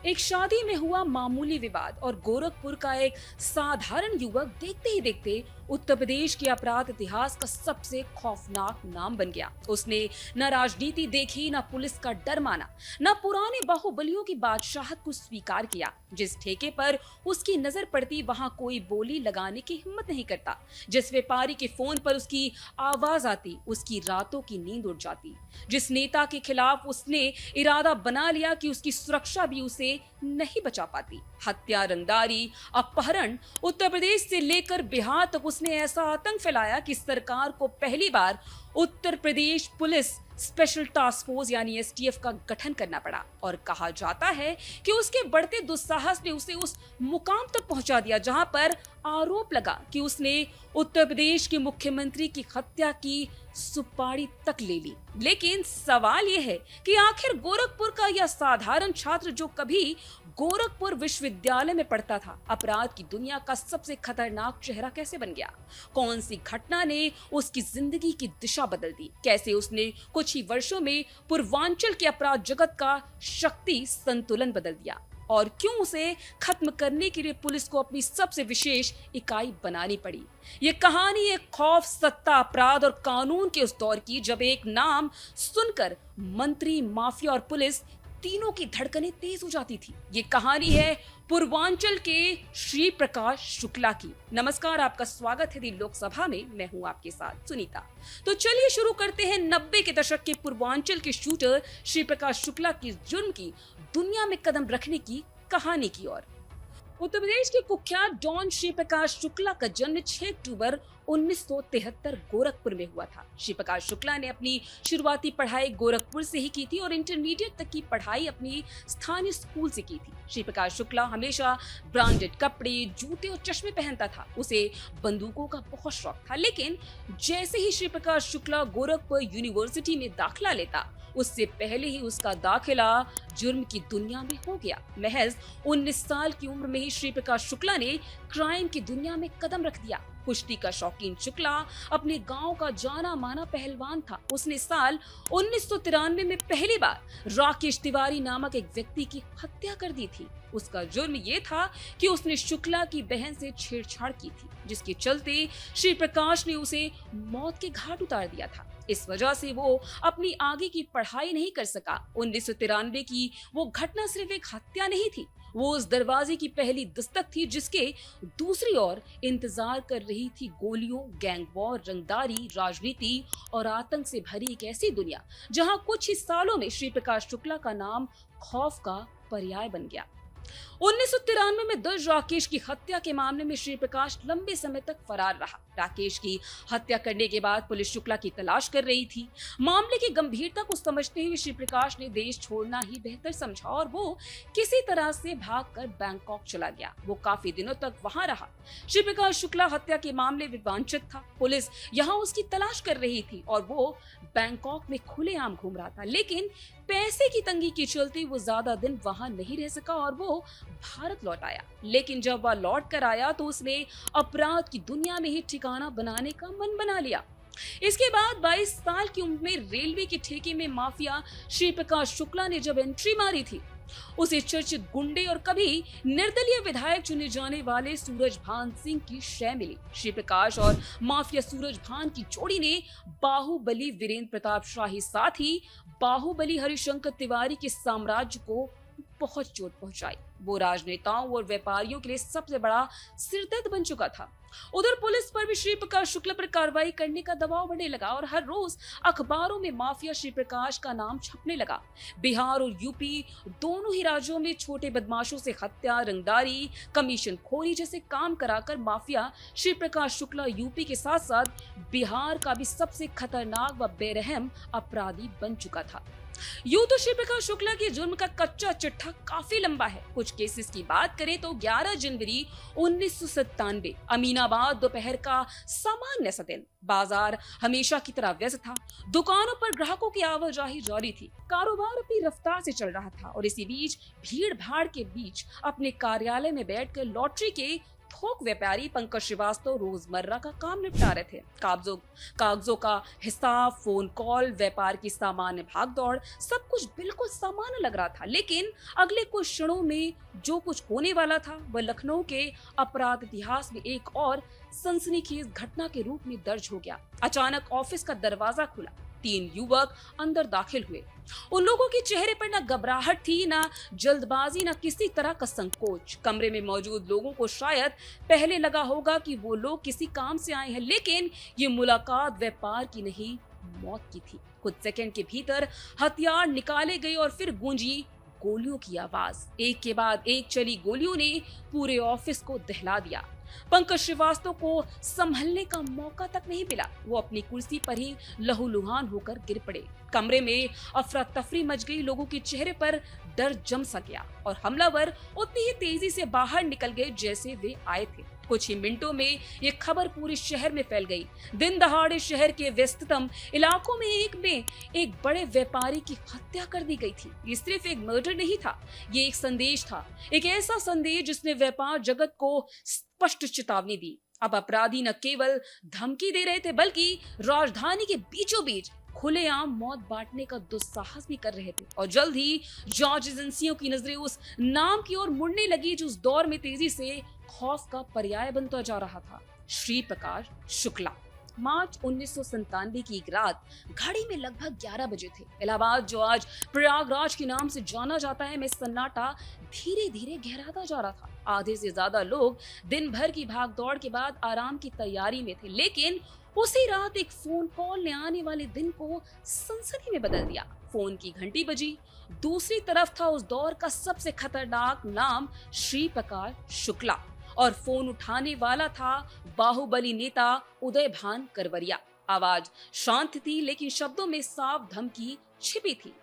एक शादी में हुआ मामूली विवाद और गोरखपुर का एक साधारण युवक देखते ही देखते उत्तर प्रदेश के अपराध इतिहास का सबसे खौफनाक नाम बन गया। उसने न राजनीति देखी, न पुलिस का डर माना, न पुराने बाहुबलियों की बादशाहत को स्वीकार किया। जिस ठेके पर उसकी नजर पड़ती वहां कोई बोली लगाने की हिम्मत नहीं करता। जिस व्यापारी के फोन पर उसकी आवाज आती उसकी रातों की नींद उड़ जाती। जिस नेता के खिलाफ उसने इरादा बना लिया कि उसकी सुरक्षा भी उसे नहीं बचा पाती। हत्या, रंगदारी, अपहरण, उत्तर प्रदेश से लेकर बिहार तक उसने ऐसा आतंक फैलाया कि सरकार को पहली बार Uttar Pradesh police special task force यानी एसटीएफ का गठन करना पड़ा। और कहा जाता है कि उसके बढ़ते दुस्साहस ने उसे उस मुकाम तक पहुंचा दिया जहां पर आरोप लगा कि उसने उत्तर प्रदेश के मुख्यमंत्री की हत्या की सुपारी तक ले ली। लेकिन सवाल यह है कि आखिर गोरखपुर का यह साधारण छात्र जो कभी गोरखपुर विश्वविद्यालय में पढ़ता था, अपराध की दुनिया का सबसे खतरनाक चेहरा कैसे बन गया? कौन सी घटना ने उसकी जिंदगी की दिशा बदल दी? कैसे उसने कुछ ही वर्षों में पूर्वांचल के अपराध जगत का शक्ति संतुलन बदल दिया? और क्यों उसे खत्म करने के लिए पुलिस को अपनी सबसे विशेष इकाई बनानी पड़ी? ये कहानी एक खौफ, सत्ता, अपराध और कानून के उस दौर की जब एक नाम सुनकर मंत्री, माफिया और पुलिस तीनों की धड़कनें तेज हो जाती थी। ये कहानी है पूर्वांचल के श्री प्रकाश शुक्ला की। नमस्कार, आपका स्वागत है दी लोकसभा में। मैं हूं आपके साथ सुनीता। तो चलिए शुरू करते हैं 90 के दशक के पूर्वांचल के शूटर श्री प्रकाश शुक्ला की जुर्म की दुनिया में कदम रखने की कहानी की ओर। उत्तर प्रदेश के कुख्यात डॉन श्री प्रकाश शुक्ला का जन्म 6 अक्टूबर 1973 गोरखपुर में हुआ था। श्री प्रकाश शुक्ला ने अपनी शुरुआती पढ़ाई गोरखपुर से ही की थी और इंटरमीडिएट तक की पढ़ाई अपनी स्थानीय स्कूल से की थी। श्री प्रकाश शुक्ला हमेशा ब्रांडेड कपड़े, जूते और चश्मे पहनता था। उसे बंदूकों का बहुत शौक था। लेकिन जैसे ही श्री प्रकाश शुक्ला गोरखपुर यूनिवर्सिटी में दाखिला लेता, उससे पहले ही उसका दाखिला जुर्म की दुनिया में हो गया। महज 19 साल की उम्र में ही श्री प्रकाश शुक्ला ने क्राइम की दुनिया में कदम रख दिया। कुश्ती का शौकीन शुक्ला अपने गांव का जाना माना पहलवान था। उसने साल 1993 में पहली बार राकेश तिवारी नामक एक व्यक्ति की हत्या कर दी थी। उसका जुर्म यह था कि उसने शुक्ला की बहन से छेड़छाड़ की थी, जिसके चलते श्री प्रकाश ने उसे मौत के घाट उतार दिया था। इस वजह से वो अपनी आगे की पढ़ाई नहीं कर सका। 1993 की वो घटना सिर्फ एक हत्या नहीं थी, वो उस दरवाजे की पहली दस्तक थी जिसके दूसरी ओर इंतजार कर रही थी गोलियों, गैंग वॉर, रंगदारी, राजनीति और आतंक से भरी एक ऐसी दुनिया जहां कुछ ही सालों में श्री प्रकाश शुक्ला का नाम खौफ का पर्याय बन गया। 1993 में दर्ज राकेश की हत्या के मामले में श्री प्रकाश लंबे समय तक फरार रहा। राकेश की हत्या करने के बाद पुलिस शुक्ला की तलाश कर रही थी। मामले की गंभीरता को समझते हुए श्री प्रकाश ने देश छोड़ना ही बेहतर समझा और वो किसी तरह से भागकर बैंकॉक चला गया। वो काफी दिनों तक वहां रहा। श्री प्रकाश शुक्ला हत्या के मामले में वांछित था। पुलिस यहाँ उसकी तलाश कर रही थी और वो बैंकॉक में खुलेआम घूम रहा था। लेकिन पैसे की तंगी के चलते वो ज्यादा दिन वहां नहीं रह सका और वो भारत लौट आया। लेकिन जब वह लौट कर आया तो उसने अपराध की दुनिया में ही ठिकाना बनाने का मन बना लिया। इसके बाद 22 साल की उम्र में रेलवे के ठेके में माफिया श्री प्रकाश शुक्ला ने जब एंट्री मारी थी, उसे चर्चित गुंडे और कभी निर्दलीय विधायक चुने जाने वाले सूरजभान सिंह की शय मिली। श्री प्रकाश और माफिया सूरजभान की जोड़ी ने बाहुबली वीरेंद्र प्रताप शाही साथ ही बाहुबली हरिशंकर तिवारी के साम्राज्य को बहुत चोट पहुंचाई। वो राजनेताओं और व्यापारियों के लिए सबसे बड़ा सिरदर्द बन चुका था। उधर पुलिस पर भी श्री प्रकाश शुक्ला पर कार्रवाई करने का दबाव बढ़ने लगा और हर रोज अखबारों में माफिया श्री प्रकाश का नाम छपने लगा। बिहार और यूपी दोनों ही राज्यों में छोटे बदमाशों से हत्या, रंगदारी, कमीशन खोरी जैसे काम कराकर माफिया श्री प्रकाश शुक्ला यूपी के साथ साथ बिहार का भी सबसे खतरनाक व बेरहम अपराधी बन चुका था। यूं तो श्री प्रकाश शुक्ला के जुर्म का कच्चा चिट्ठा काफी लंबा है। कुछ केसेस की बात करें तो 11 जनवरी 1997 अमीनाबाद दोपहर का सामान्य सा दिन। बाजार हमेशा की तरह व्यस्त था। दुकानों पर ग्राहकों की आवाजाही जारी थी। कारोबार अपनी रफ्तार से चल रहा था और इसी बीच भीड़ भाड़ के बीच अपने कार्यालय में बैठकर लॉटरी के थोक व्यापारी पंकज श्रीवास्तव रोजमर्रा का काम निपटा रहे थे। कागजों का हिसाब, फोन कॉल, व्यापार की सामान्य भागदौड़, सब कुछ बिल्कुल सामान्य लग रहा था। लेकिन अगले कुछ क्षणों में जो कुछ होने वाला था वह लखनऊ के अपराध इतिहास में एक और सनसनीखेज घटना के रूप में दर्ज हो गया। अचानक ऑफिस का दरवाजा खुला, 3 युवक अंदर दाखिल हुए। उन लोगों के चेहरे पर ना घबराहट थी, ना जल्दबाजी, ना किसी तरह का संकोच। कमरे में मौजूद लोगों को शायद पहले लगा होगा कि वो लोग किसी काम से आए हैं, लेकिन ये मुलाकात व्यापार की नहीं, मौत की थी। कुछ सेकंड के भीतर हथियार निकाले गए और फिर गूंजी गोलियों की आवाज। एक के बाद एक चली गोलियों ने पूरे ऑफिस को दहला दिया। पंकज श्रीवास्तव को संभलने का मौका तक नहीं मिला। वो अपनी कुर्सी पर ही लहूलुहान होकर गिर पड़े। कमरे में अफरा तफरी मच गई, लोगों के चेहरे पर डर जम सा गया और हमलावर उतनी ही तेजी से बाहर निकल गए जैसे वे आए थे। कुछ ही मिनटों में ये खबर पूरे शहर में फैल गई। दिन दहाड़े शहर के व्यस्ततम इलाकों में एक बड़े व्यापारी की हत्या कर दी गई थी। ये सिर्फ एक मर्डर नहीं था, ये एक संदेश था, एक ऐसा संदेश जिसने व्यापार जगत को स्पष्ट चेतावनी दी। अब अपराधी न केवल धमकी दे रहे थे, बल्कि राजधानी के बीचों बीच खुलेआम मौत बांटने का दुस्साहस भी कर रहे थे। और जल्द ही जांच एजेंसियों की नजरें उस नाम की ओर मुड़ने लगी जो उस दौर में तेजी से खौफ का पर्याय बनता जा रहा था, श्री प्रकाश शुक्ला। मार्च 1997 की एक रात घड़ी में लगभग 11 बजे थे। इलाहाबाद, जो आज प्रयागराज के नाम से जाना जाता है, में सन्नाटा धीरे धीरे गहराता जा रहा था। आधे से ज्यादा लोग दिन भर की भागदौड़ के बाद आराम की तैयारी में थे, लेकिन उसी रात एक फोन कॉल ने आने वाले दिन को सनसनी में बदल दिया। फोन की घंटी बजी। दूसरी तरफ था उस दौर का सबसे खतरनाक नाम, श्री प्रकाश शुक्ला, और फोन उठाने वाला था बाहुबली नेता उदयभान करवरिया। आवाज शांत थी, लेकिन शब्दों में साफ धमकी छिपी थी।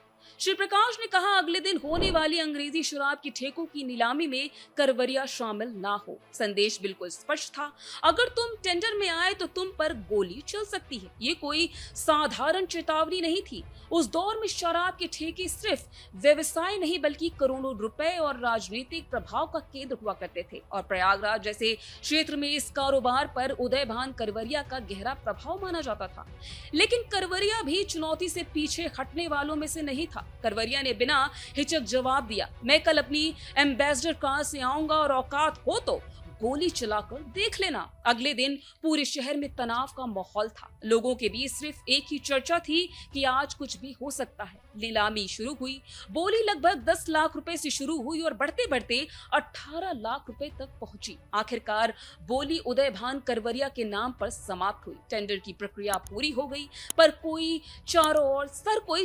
श्री प्रकाश ने कहा, अगले दिन होने वाली अंग्रेजी शराब की ठेकों की नीलामी में करवरिया शामिल ना हो। संदेश बिल्कुल स्पष्ट था, अगर तुम टेंडर में आए तो तुम पर गोली चल सकती है। ये कोई साधारण चेतावनी नहीं थी। उस दौर में शराब के ठेके सिर्फ व्यवसाय नहीं, बल्कि करोड़ों रुपए और राजनीतिक प्रभाव का केंद्र हुआ करते थे। और प्रयागराज जैसे क्षेत्र में इस कारोबार पर उदयभान करवरिया का गहरा प्रभाव माना जाता था। लेकिन करवरिया भी चुनौती से पीछे हटने वालों में से नहीं था। करवरिया ने बिना हिचक जवाब दिया, मैं कल अपनी एम्बेसडर कार से आऊंगा और औकात हो तो गोली चलाकर देख लेना। अगले दिन पूरे शहर में तनाव का माहौल था। लोगों के बीच सिर्फ एक ही चर्चा थी कि आज कुछ भी हो सकता है। नीलामी शुरू हुई। बोली लगभग 10 लाख रुपए से शुरू हुई और बढ़ते बढ़ते 18 लाख रुपए तक पहुंची। आखिरकार बोली उदयभान करवरिया के नाम पर समाप्त हुई। टेंडर की प्रक्रिया पूरी हो गई, पर कोई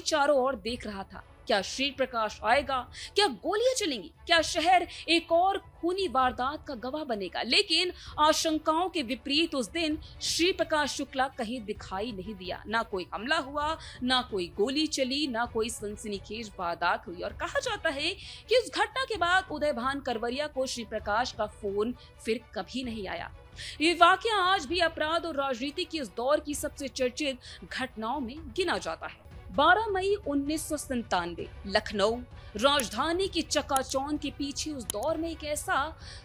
चारों ओर देख रहा था। क्या श्री प्रकाश आएगा? क्या गोलियां चलेंगी? क्या शहर एक और खूनी वारदात का गवाह बनेगा? लेकिन आशंकाओं के विपरीत उस दिन श्री प्रकाश शुक्ला कहीं दिखाई नहीं दिया। ना कोई हमला हुआ, ना कोई गोली चली, ना कोई सनसनीखेज वारदात हुई। और कहा जाता है कि उस घटना के बाद उदयभान करवरिया को श्री प्रकाश का फोन फिर कभी नहीं आया। ये वाकया आज भी अपराध और राजनीति की इस दौर की सबसे चर्चित घटनाओं में गिना जाता है। 12 मई 1997 लखनऊ, राजधानी की चकाचौंध के पीछे उस दौर में एक ऐसा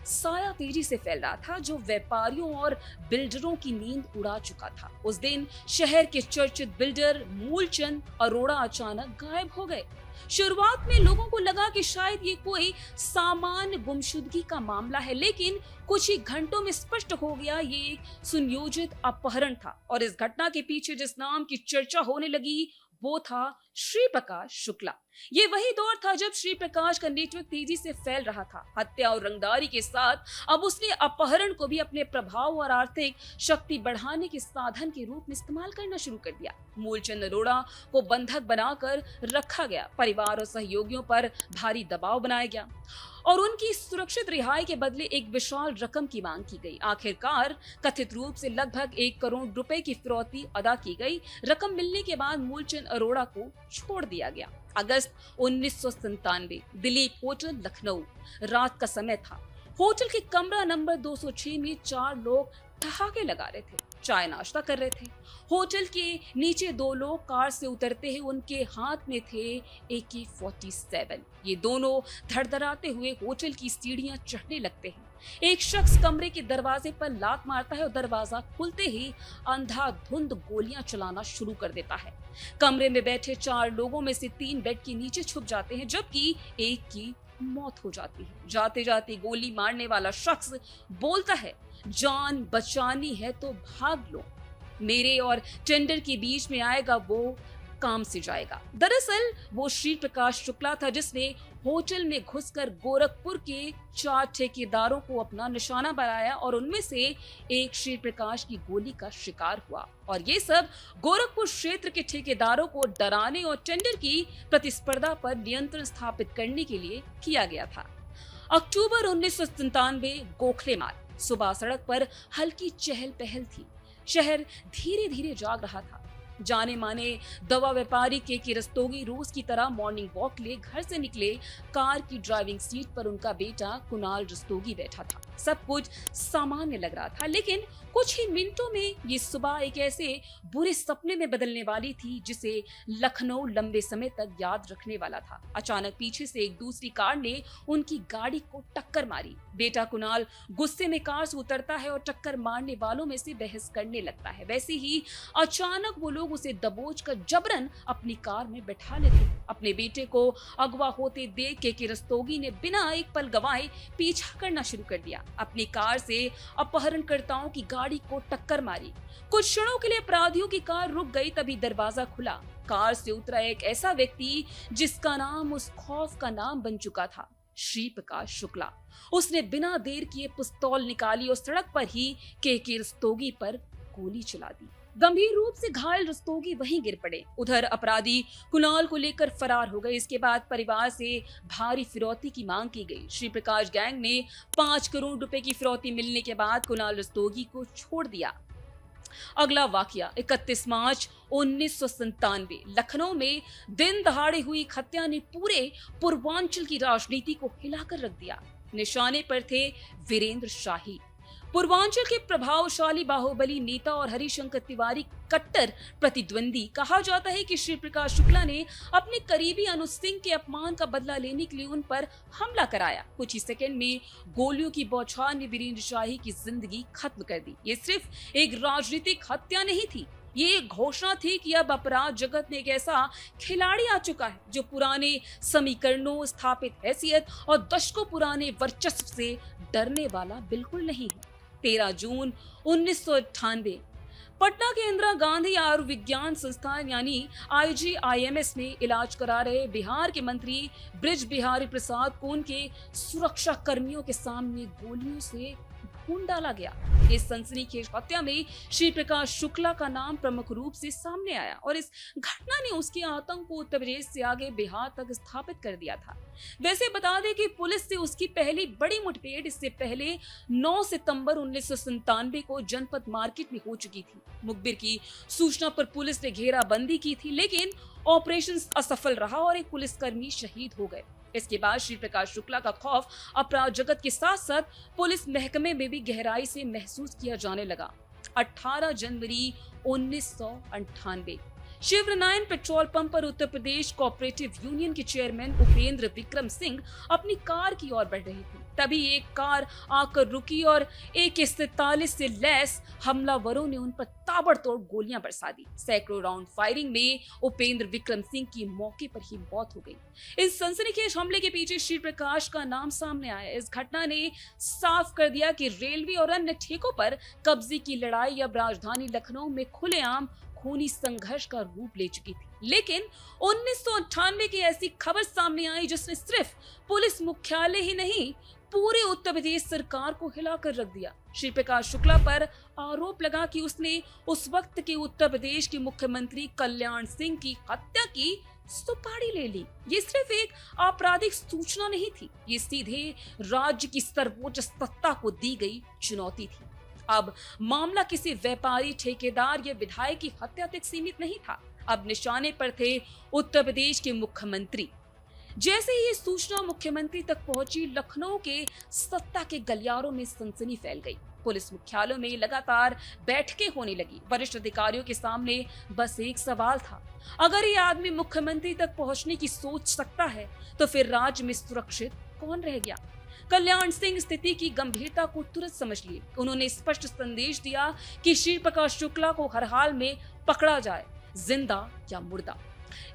साया तेजी से फैल रहा था जो व्यापारियों और बिल्डरों की नींद उड़ा चुका था। उस दिन शहर के चर्चित बिल्डर मूलचंद अरोड़ा अचानक गायब हो गए। शुरुआत में लोगों को लगा कि शायद ये कोई सामान्य गुमशुदगी का मामला है, लेकिन कुछ ही घंटों में स्पष्ट हो गया ये एक सुनियोजित अपहरण था। और इस घटना के पीछे जिस नाम की चर्चा होने लगी वो था श्री प्रकाश शुक्ला। ये वही दौर था जब श्री प्रकाश का नेटवर्क तेजी से फैल रहा था। हत्या और रंगदारी के साथ अब उसने अपहरण को भी अपने प्रभाव और आर्थिक शक्ति बढ़ाने के साधन के रूप में इस्तेमाल करना शुरू कर दिया। मूलचंद अरोड़ा को बंधक बनाकर रखा गया। परिवार और सहयोगियों पर भारी दबाव बनाया गया और उनकी सुरक्षित रिहाई के बदले एक विशाल रकम की मांग की गई। आखिरकार कथित रूप से लगभग 1 करोड़ रुपए की फिरौती अदा की गई। रकम मिलने के बाद मूलचंद अरोड़ा को छोड़ दिया गया। अगस्त 1997, दिलीप होटल, लखनऊ। रात का समय था। होटल के कमरा नंबर 206 में 4 लोग ठहाके लगा रहे थे, चाय नाश्ता कर रहे थे। होटल के नीचे 2 लोग कार से उतरते ही उनके हाथ में थे AK-47। ये दोनों धड़धड़ाते हुए होटल की सीढ़ियां चढ़ने लगते हैं। एक शख्स कमरे के दरवाजे पर लात मारता है और दरवाजा खुलते ही अंधाधुंध गोलियां चलाना शुरू कर देता है। कमरे में बैठे 4 लोगों में से 3 बेड के नीचे छुप जाते हैं, जबकि एक की मौत हो जाती है। जाते जाते गोली मारने वाला शख्स बोलता है, जान बचानी है तो भाग लो, मेरे और टेंडर के बीच में आएगा वो काम से जाएगा। दरअसल वो श्री प्रकाश शुक्ला था, जिसने होटल में घुसकर गोरखपुर के 4 ठेकेदारों को अपना निशाना बनाया और उनमें से एक श्री प्रकाश की गोली का शिकार हुआ। और ये सब गोरखपुर क्षेत्र के ठेकेदारों को डराने और टेंडर की प्रतिस्पर्धा पर नियंत्रण स्थापित करने के लिए किया गया था। अक्टूबर 1997 गोखले मार्ग। सुबह सड़क पर हल्की चहल पहल थी। शहर धीरे धीरे जाग रहा था। जाने माने दवा व्यापारी के रस्तोगी रोज की तरह मॉर्निंग वॉक के लिए घर से निकले। कार की ड्राइविंग सीट पर उनका बेटा कुणाल रस्तोगी बैठा था। सब कुछ सामान्य लग रहा था, लेकिन कुछ ही मिनटों में ये सुबह एक ऐसे बुरे सपने में बदलने वाली थी जिसे लखनऊ लंबे समय तक याद रखने वाला था। अचानक पीछे से एक दूसरी कार ने उनकी गाड़ी को टक्कर मारी। बेटा कुणाल गुस्से में कार से उतरता है और टक्कर मारने वालों में से बहस करने लगता है। वैसे ही अचानक वो लोग उसे दबोच कर जबरन अपनी कार में बैठा लेते। अपने बेटे को अगवा होते देख के रस्तोगी ने बिना एक पल गवाए पीछा करना शुरू कर दिया। अपनी कार से अपहरणकर्ताओं की गाड़ी को टक्कर मारी। कुछ क्षणों के लिए अपराधियों की कार रुक गई, तभी दरवाजा खुला। कार से उतरा एक ऐसा व्यक्ति जिसका नाम उस खौफ का नाम बन चुका था, श्री प्रकाश शुक्ला। उसने बिना देर किए पिस्तौल निकाली और सड़क पर ही के रस्तोगी पर गोली चला दी। गंभीर रूप से घायल रस्तोगी वहीं गिर पड़े। उधर अपराधी कुणाल को लेकर फरार हो गए। इसके बाद परिवार से भारी फिरौती की मांग की गई। श्री प्रकाश गैंग ने 5 करोड़ रुपए की फिरौती मिलने के बाद कुणाल रस्तोगी को छोड़ दिया। अगला वाकया 31 मार्च 1997 लखनऊ में दिन दहाड़े हुई हत्या ने पूरे पूर्वांचल की राजनीति को हिलाकर रख दिया। निशाने पर थे वीरेंद्र शाही, पूर्वांचल के प्रभावशाली बाहुबली नेता और हरिशंकर तिवारी कट्टर प्रतिद्वंदी। कहा जाता है कि श्री प्रकाश शुक्ला ने अपने करीबी अनुज सिंह के अपमान का बदला लेने के लिए उन पर हमला कराया। कुछ ही सेकंड में गोलियों की बौछार ने वीरेंद्र शाही की जिंदगी खत्म कर दी। ये सिर्फ एक राजनीतिक हत्या नहीं थी, ये एक घोषणा थी कि अब अपराध जगत में एक ऐसा खिलाड़ी आ चुका है जो पुराने समीकरणों, स्थापित हैसियत और दशकों पुराने वर्चस्व से डरने वाला बिल्कुल नहीं है। 13 जून 1998 पटना के इंदिरा गांधी आयुर्विज्ञान संस्थान यानी IGIMS में इलाज करा रहे बिहार के मंत्री ब्रिज बिहारी प्रसाद को उनके सुरक्षा कर्मियों के सामने गोलियों से भून डाला गया। इस सनसनीखेज हत्या में श्री प्रकाश शुक्ला का नाम प्रमुख रूप से सामने आया और इस घटना ने उसके आतंक को उत्तर प्रदेश से आगे बिहार तक स्थापित कर दिया था। वैसे बता दें कि पुलिस से उसकी पहली बड़ी मुठभेड़ इससे पहले 9 सितंबर 1997 को जनपद मार्केट में हो चुकी थी। मुखबिर की सूचना पर पुलिस ने घेराबंदी की थी, लेकिन ऑपरेशन असफल रहा और एक पुलिसकर्मी शहीद हो गए। इसके बाद श्री प्रकाश शुक्ला का खौफ अपराध जगत के साथ साथ पुलिस महकमे में भी गहराई से महसूस किया जाने लगा। 18 जनवरी 1998 शिवनारायण पेट्रोल पंप पर उत्तर प्रदेश कोऑपरेटिव यूनियन के चेयरमैन उपेंद्र विक्रम सिंह अपनी कार की ओर बढ़ रही थी। तभी एक कार आकर रुकी और AK-47 से लैस हमलावरों ने उन पर ताबड़तोड़ गोलियां बरसा दी। सैकड़ों राउंड फायरिंग में उपेंद्र विक्रम सिंह की मौके पर ही मौत हो गई। इस सनसनीखेज हमले के पीछे श्री प्रकाश का नाम सामने आया। इस घटना ने साफ कर दिया कि रेलवे और अन्य ठेकों पर कब्जे की लड़ाई अब राजधानी लखनऊ में खुलेआम खूनी संघर्ष का रूप ले चुकी थी। लेकिन 1998 की ऐसी खबर सामने आई जिसने सिर्फ पुलिस मुख्यालय ही नहीं, पूरे उत्तर प्रदेश सरकार को हिलाकर रख दिया। श्री प्रकाश शुक्ला पर आरोप लगा कि उसने उस वक्त के उत्तर प्रदेश के मुख्यमंत्री कल्याण सिंह की हत्या की सुपारी ले ली। ये सिर्फ एक आपराधिक सूचना नहीं थी, ये सीधे राज्य की सर्वोच्च सत्ता को दी गई चुनौती थी। अब मामला किसी व्यापारी, ठेकेदार या विधायक की हत्या तक सीमित नहीं था। अब निशाने पर थे उत्तर प्रदेश के मुख्यमंत्री। जैसे ही ये सूचना मुख्यमंत्री तक पहुंची, लखनऊ के सत्ता के गलियारों में सनसनी फैल गई। पुलिस मुख्यालयों में लगातार बैठकें होने लगी। वरिष्ठ अधिकारियों के सामने बस एक सवाल था, अगर ये आदमी मुख्यमंत्री तक पहुंचने की सोच सकता है तो फिर राज्य में सुरक्षित कौन रह गया। कल्याण सिंह स्थिति की गंभीरता को तुरंत समझ लिए। उन्होंने स्पष्ट संदेश दिया कि श्री प्रकाश शुक्ला को हर हाल में पकड़ा जाए, जिंदा या मुर्दा।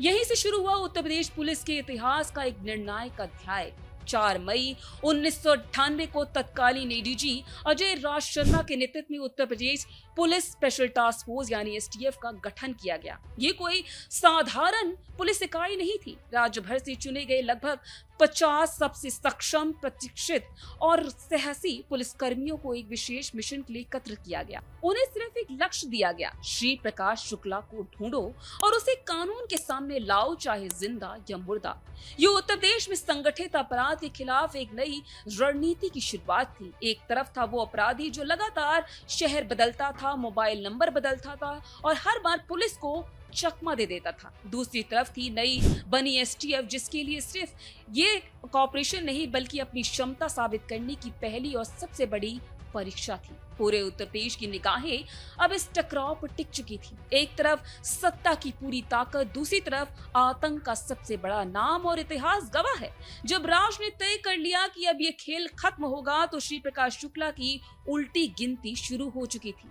यहीं से शुरू हुआ उत्तर प्रदेश पुलिस के इतिहास का एक निर्णायक अध्याय। 4 मई 1998 को तत्कालीन एडीजी अजय राज शर्मा के नेतृत्व में Uttar Pradesh police special task force यानी एसटीएफ का गठन किया गया। ये कोई साधारण पुलिस इकाई नहीं थी। राज्य भर से चुने गए लगभग 50 सबसे सक्षम, प्रशिक्षित और साहसी पुलिसकर्मियों को एक विशेष मिशन के लिए एकत्र किया गया। उन्हें सिर्फ एक लक्ष्य दिया गया, श्री प्रकाश शुक्ला को ढूंढो और उसे कानून के सामने लाओ, चाहे जिंदा या मुर्दा। ये उत्तर प्रदेश में संगठित अपराध के खिलाफ एक नई रणनीति की शुरुआत थी। एक तरफ था वो अपराधी जो लगातार शहर बदलता था, मोबाइल नंबर बदलता था और हर बार पुलिस को चकमा दे देता था। दूसरी तरफ थी नई बनी एसटीएफ, जिसके लिए सिर्फ ये कॉपरेशन नहीं बल्कि अपनी क्षमता साबित करने की पहली और सबसे बड़ी परीक्षा थी। पूरे उत्तर प्रदेश की निगाहें अब इस टकराव पर टिक चुकी थी। एक तरफ सत्ता की पूरी ताकत, दूसरी तरफ आतंक का सबसे बड़ा नाम, और इतिहास गवाह है जब राज ने तय कर लिया कि अब ये खेल खत्म होगा तो श्री प्रकाश शुक्ला की उल्टी गिनती शुरू हो चुकी थी।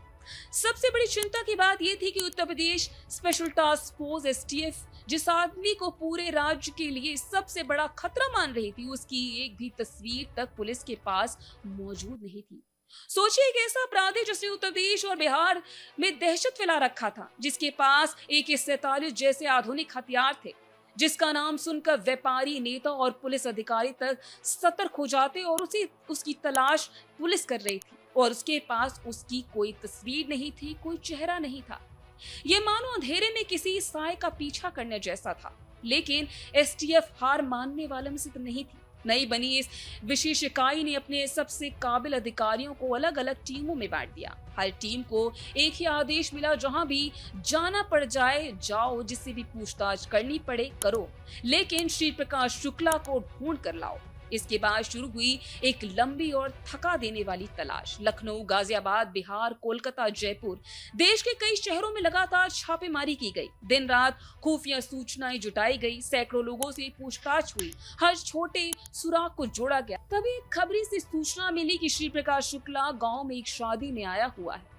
सबसे बड़ी चिंता की बात यह थी कि Uttar Pradesh special task force STF जिस आदमी को पूरे राज्य के लिए सबसे बड़ा खतरा मान रही थी, उसकी एक भी तस्वीर तक पुलिस के पास मौजूद नहीं थी। सोचिए एक ऐसा अपराधी जिसने उत्तर प्रदेश और बिहार में दहशत फैला रखा था, जिसके पास AK-47 जैसे आधुनिक हथियार थे, जिसका नाम सुनकर व्यापारी, नेता और पुलिस अधिकारी तक सतर्क हो जाते और उसकी तलाश पुलिस कर रही थी, और उसके पास उसकी कोई तस्वीर नहीं थी, कोई चेहरा नहीं था। ये मानो अंधेरे में किसी साए का पीछा करने जैसा था। लेकिन एसटीएफ हार मानने वालों में से तो नहीं थी। नई बनी इस विशेष इकाई ने अपने सबसे काबिल अधिकारियों को अलग अलग टीमों में बांट दिया। हर टीम को एक ही आदेश मिला, जहां भी जाना पड़ जाए जाओ, जिससे भी पूछताछ करनी पड़े करो, लेकिन श्री प्रकाश शुक्ला को ढूंढ कर लाओ। इसके बाद शुरू हुई एक लंबी और थका देने वाली तलाश। लखनऊ, गाजियाबाद, बिहार, कोलकाता, जयपुर, देश के कई शहरों में लगातार छापेमारी की गई। दिन रात खुफिया सूचनाएं जुटाई गई, सैकड़ों लोगों से पूछताछ हुई, हर छोटे सुराग को जोड़ा गया। तभी एक खबरी से सूचना मिली कि श्री प्रकाश शुक्ला गांव में एक शादी में आया हुआ है।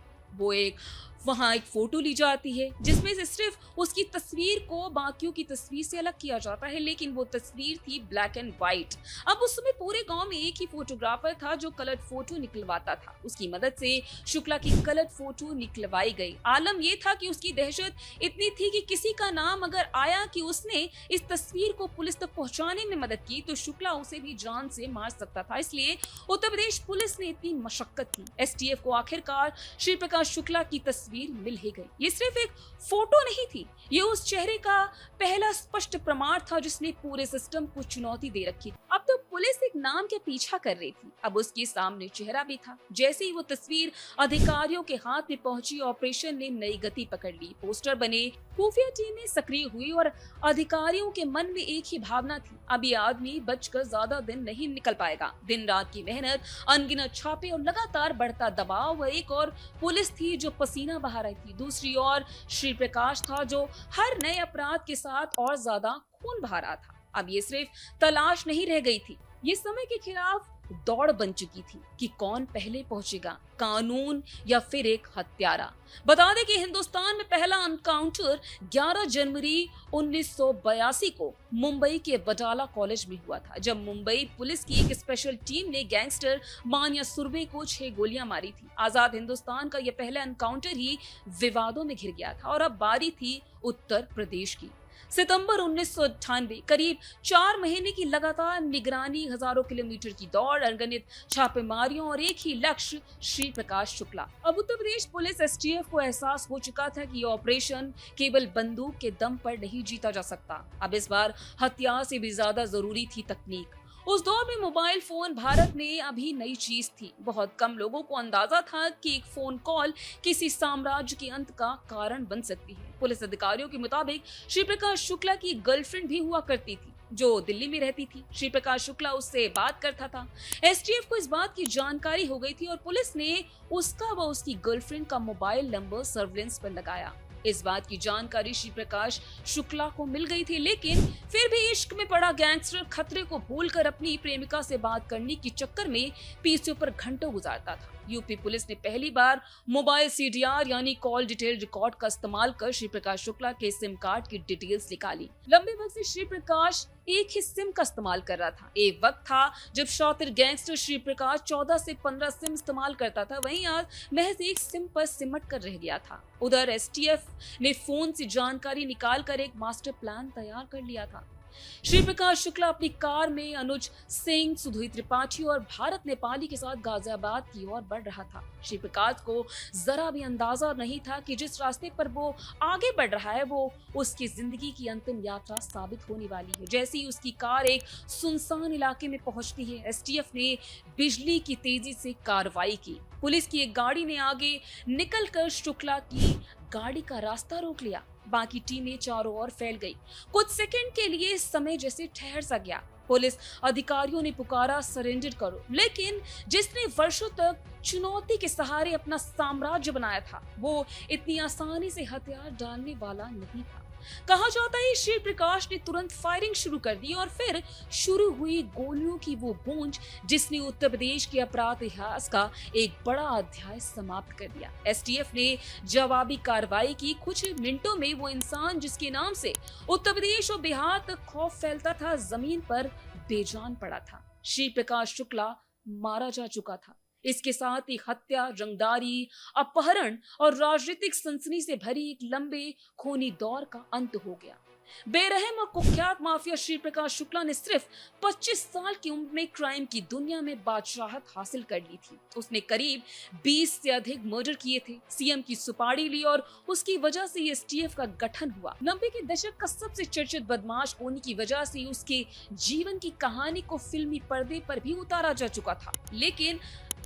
वहां एक फोटो ली जाती है जिसमें से सिर्फ उसकी तस्वीर को बाकियों की तस्वीर से अलग किया जाता है, लेकिन वो तस्वीर थी ब्लैक एंड व्हाइट। अब उस समय पूरे गांव में एक ही फोटोग्राफर था जो कलर फोटो निकलवाता था। उसकी मदद से शुक्ला की कलर फोटो निकलवाई गई। आलम यह था कि उसकी दहशत इतनी थी कि किसी का नाम अगर आया कि उसने इस तस्वीर को पुलिस तक पहुंचाने में मदद की तो शुक्ला उसे भी जान से मार सकता था। इसलिए उत्तर प्रदेश पुलिस ने इतनी मशक्कत की। एसटीएफ को आखिरकार श्री प्रकाश शुक्ला की तस्वीर मिल ही गई। ये सिर्फ एक फोटो नहीं थी, ये उस चेहरे का पहला स्पष्ट प्रमाण था जिसने पूरे सिस्टम को चुनौती दे रखी। अब तो पुलिस एक नाम के पीछा कर रही थी, अब उसके सामने चेहरा भी था। जैसे ही वो तस्वीर अधिकारियों के हाथ में पहुंची, ऑपरेशन ने नई गति पकड़ ली। पोस्टर बने, खुफिया टीमें सक्रिय हुई और अधिकारियों के मन में एक ही भावना थी, अब ये आदमी बचकर ज्यादा दिन नहीं निकल पाएगा। दिन रात की मेहनत, अनगिनत छापे और लगातार बढ़ता दबाव। एक और पुलिस थी जो पसीना बहा रही थी, दूसरी ओर श्री प्रकाश था जो हर नए अपराध के साथ और ज्यादा खून बहा रहा था। अब ये सिर्फ तलाश नहीं रह गई थी, ये समय के खिलाफ दौड़ बन चुकी थी कि कौन पहले पहुंचेगा, कानून या फिर एक हत्यारा। बता दें कि हिंदुस्तान में पहला एनकाउंटर 11 जनवरी 1982 को मुंबई के बटाला कॉलेज में हुआ था, जब मुंबई पुलिस की एक स्पेशल टीम ने गैंगस्टर मानिया सुरभि को 6 गोलियां मारी थी। आजाद हिंदुस्तान का यह पहला एनकाउंटर ही विवादों में घिर गया था और अब बारी थी उत्तर प्रदेश की। सितंबर 1998, करीब 4 महीने की लगातार निगरानी, हजारों किलोमीटर की दौड़, अनगिनत छापेमारियों और एक ही लक्ष्य, श्री प्रकाश शुक्ला। अब उत्तर प्रदेश पुलिस एसटीएफ को एहसास हो चुका था कि ऑपरेशन केवल बंदूक के दम पर नहीं जीता जा सकता। अब इस बार हथियार से भी ज्यादा जरूरी थी तकनीक। उस दौर में मोबाइल फोन भारत में अभी नई चीज थी। बहुत कम लोगों को अंदाजा था कि एक फोन कॉल किसी साम्राज्य के अंत का कारण बन सकती है। पुलिस अधिकारियों के मुताबिक श्री प्रकाश शुक्ला की गर्लफ्रेंड भी हुआ करती थी जो दिल्ली में रहती थी। श्री प्रकाश शुक्ला उससे बात करता था। एसटीएफ को इस बात की जानकारी हो गई थी और पुलिस ने उसका व उसकी गर्लफ्रेंड का मोबाइल नंबर सर्विलेंस पर लगाया। इस बात की जानकारी श्री प्रकाश शुक्ला को मिल गई थी, लेकिन फिर भी इश्क में पड़ा गैंगस्टर खतरे को भूलकर अपनी प्रेमिका से बात करने के चक्कर में पीसीओ पर घंटों गुजारता था। यूपी पुलिस ने पहली बार मोबाइल सीडीआर यानी कॉल डिटेल रिकॉर्ड का इस्तेमाल कर श्री प्रकाश शुक्ला के सिम कार्ड की डिटेल्स निकाली। लंबे वक्त से श्री प्रकाश एक ही सिम का इस्तेमाल कर रहा था। एक वक्त था जब शातिर गैंगस्टर श्री प्रकाश 14 से 15 सिम इस्तेमाल करता था, वहीं आज महज एक सिम पर सिमट कर रह गया था। उधर एसटीएफ ने फोन से जानकारी निकालकर एक मास्टर प्लान तैयार कर लिया था। श्री प्रकाश शुक्ला अपनी कार में अनुज सिंह, सुधीर त्रिपाठी और भारत नेपाली के साथ गाजियाबाद की ओर बढ़ रहा था। श्री प्रकाश को जरा भी अंदाजा नहीं था कि जिस रास्ते पर वो आगे बढ़ रहा है वो उसकी जिंदगी की अंतिम यात्रा साबित होने वाली है। जैसे ही उसकी कार एक सुनसान इलाके में पहुंचती है, एसटीएफ ने बिजली की तेजी से कार्रवाई की। पुलिस की एक गाड़ी ने आगे निकलकर शुक्ला की गाड़ी का रास्ता रोक लिया। बाकी टीमें चारों ओर फैल गई। कुछ सेकंड के लिए समय जैसे ठहर सा गया। पुलिस अधिकारियों ने पुकारा, सरेंडर करो, लेकिन जिसने वर्षों तक चुनौती के सहारे अपना साम्राज्य बनाया था, वो इतनी आसानी से हथियार डालने वाला नहीं था। कहा जाता है श्री प्रकाश ने तुरंत फायरिंग शुरू कर दी और फिर शुरू हुई गोलियों की वो गूंज जिसने उत्तर प्रदेश के अपराध इतिहास का एक बड़ा अध्याय समाप्त कर दिया। एसटीएफ ने जवाबी कार्रवाई की। कुछ मिनटों में वो इंसान जिसके नाम से उत्तर प्रदेश और बिहार तक खौफ फैलता था, जमीन पर बेजान पड़ा था। श्री प्रकाश शुक्ला मारा जा चुका था। इसके साथ ही हत्या, रंगदारी, अपहरण और राजनीतिक सनसनी से भरी एक लंबे खूनी दौर का अंत हो गया। बेरहम और कुख्यात माफिया श्री प्रकाश शुक्ला ने सिर्फ 25 साल की उम्र में क्राइम की दुनिया में बादशाहत हासिल कर ली थी। उसने करीब 20 से अधिक मर्डर किए थे, सीएम की सुपारी ली और उसकी वजह से एसटीएफ का गठन हुआ। 90 के दशक का सबसे चर्चित बदमाश होने की वजह से उसके जीवन की कहानी को फिल्मी पर्दे पर भी उतारा जा चुका था, लेकिन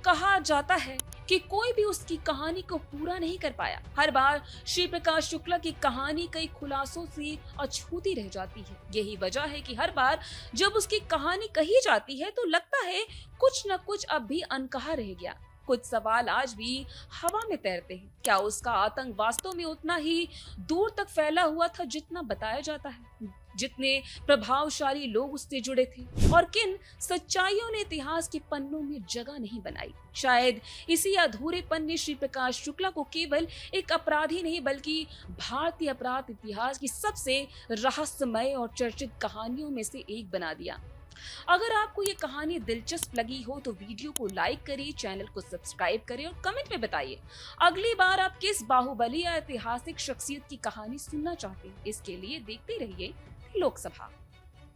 कहा जाता है कि कोई भी उसकी कहानी को पूरा नहीं कर पाया। हर बार श्री प्रकाश शुक्ला की कहानी कई खुलासों से अछूती रह जाती है। यही वजह है कि हर बार जब उसकी कहानी कही जाती है तो लगता है कुछ न कुछ अब भी अनकहा रह गया। कुछ सवाल आज भी हवा में तैरते हैं। क्या उसका आतंक वास्तव में उतना ही दूर तक फैला हुआ था जितना बताया जाता है? जितने प्रभावशाली लोग उससे जुड़े थे और किन सच्चाइयों ने इतिहास के पन्नों में जगह नहीं बनाई? शायद इसी अधूरेपन ने श्री प्रकाश शुक्ला को केवल एक अपराधी नहीं बल्कि भारतीय अपराध इतिहास की सबसे रहस्यमय और चर्चित कहानियों में से एक बना दिया। अगर आपको ये कहानी दिलचस्प लगी हो तो वीडियो को लाइक करिए, चैनल को सब्सक्राइब करें और कमेंट में बताइए अगली बार आप किस बाहुबली या ऐतिहासिक शख्सियत की कहानी सुनना चाहते हैं। इसके लिए देखते रहिए लोकसभा।